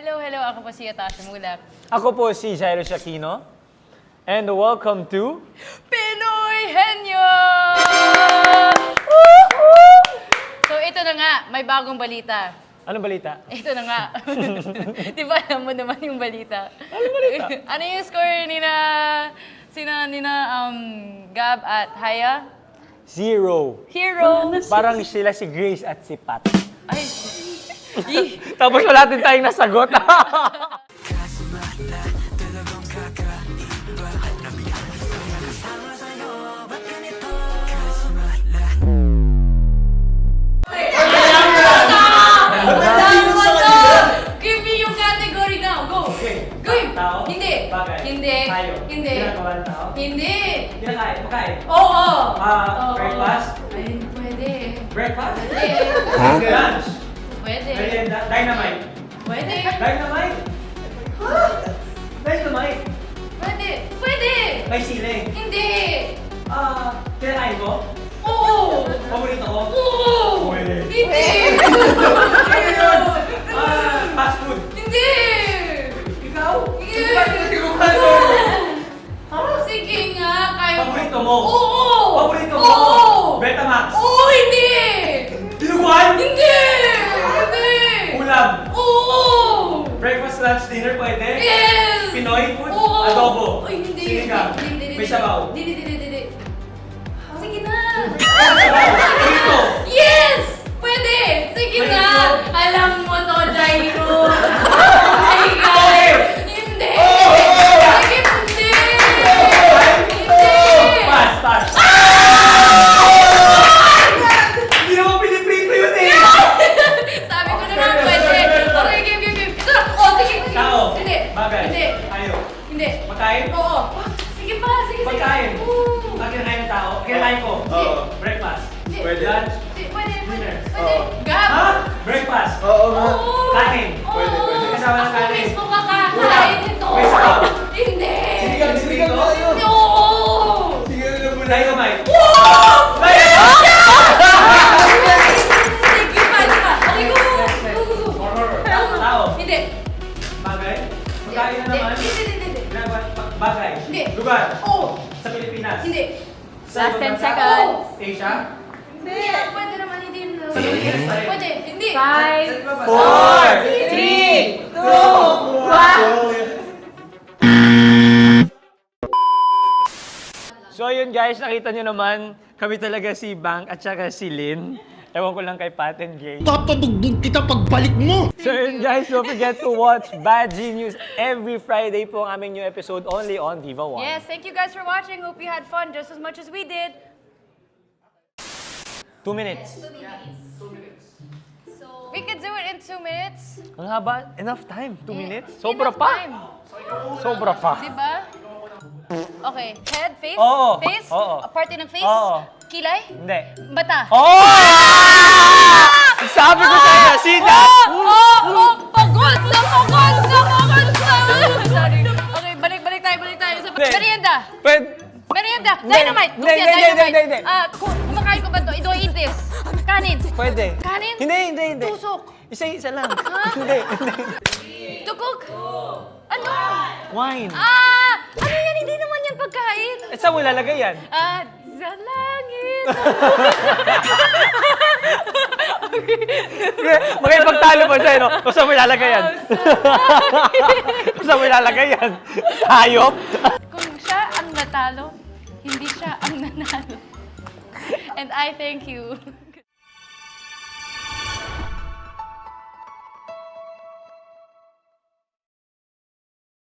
Hello, hello. Ako po si Yatasha Mulak. Ako po si Jairo Shakino. And welcome to... Pinoy Henyo! So ito na nga, may bagong balita. Anong balita? Ito na nga. Di ba alam mo naman yung balita? Anong balita? Ano yung score nina Gab at Haya? 0. Hero! Parang sila si Grace at si Pat. Ay, Tapos wala din tayong nasagot. give me yung category now. Go! Okay. Go! Tao? Hindi. Bagay? Hindi. Tayo? Hindi. Ginagawa ng tao? Hindi. Kinakain? Pagkain? Oo. Oo. Breakfast? Ay, pwede. Breakfast? Pwede. Lunch? Pwede. Merienda? Dynamite? Pwede. Dynamite? Dynamite? Pwede. Pwede. May sili? Hindi. Kinakain ko? Oo. Paborito ko? Oo. Pwede. Hindi. Fast food? Hindi. Ikaw? Hindi. Oo. Sige nga. Kaya Paborito mo? Oo. Paborito mo? Oo. Betamax? Oo, hindi. Dinuguan? Hindi. Hindi. Ulam? Oo. Breakfast, lunch, dinner pwede? Yes. Pinoy food? Oo. Adobo? Ay, hindi. Sinigang? Hindi. May sabaw? Hindi. Sige na. Sabaw? Burrito? Yes! Pwede! Sige May na! ito. Alam mo to, Jairo! Oh my God! Okay. Hindi! Oo. Sige, hindi! Hindi! Pass! Hindi naman piniprito yun eh! Sabi ko na nga, pwede! Okay, game! Ito na! Oh, sige! Tao? Hindi! Bagay? Hindi! Ayaw? Hindi! Pagkain? Oo! Sige pa! Sige! Pagkain? Oo. Kinakain ng tao? Kinakain ko? Oo. Breakfast? Hindi. Pwede? Lunch? Pwede! Dinner? Pwede! Gab! Ha? Breakfast? Oo nga. Oo! Kanin? Oo. Kasama ng Ako kanin? mismo kakain ito! May sabaw? Hindi! Sinigang tayo? Oo! Sige na muna. Dynamite? Wow! Dynamite! Sige pa! Okay, go! Tao? Hindi! Bagay? Pagkain na naman? Hindi! Ginagawa? Bagay? Hindi. Lugar? Oo! Sa Pilipinas? Hindi! Sa Last 10 ibang bansa? seconds. Asia? Hindi! Pwede naman, hindi. Sa Pilipinas pa rin? Pwede! Hindi! 5, 4, 3, 2, 1. So yun guys, nakita nyo naman, kami talaga si Bang at saka si Lynn. Ewan ko lang kay Pat and Gray. Papabugbog kita pagbalik mo! So yun guys, don't forget to watch Bad Genius every Friday po ang aming new episode only on Viva 1. Yes, thank you guys for watching. Hope you had fun just as much as we did. 2 minutes. We could do it in 2 minutes. Ang haba, enough time. 2 minutes? Enough Sobra pa. time. Sobra pa. Diba? Okay, head, face? Oo. Face? Oo. A party ng face? Oo. Kilay? Hindi. Mata? Oh! Sabi ko sa'yo, sina! Pagod na! Sorry. Okay, balik tayo. Hindi. Merienda! Pwede. Merienda! Hindi. Dynamite! Hindi. Dynamite! Kumakain ko ba to? Do I eat this? Kanin! Pwede. Kanin? Hindi. Tusok! Isa lang. Hindi. To cook? Ano? Wine. Ano yan? Hindi naman yan pagkain. Eh, saan mo ilalagay yan? Sa langit. Makipagtalo pa siya, no? Kung saan mo ilalagay yan? Kung saan mo ilalagay yan? Hayop? Kung siya ang natalo, hindi siya ang nanalo. And I thank you.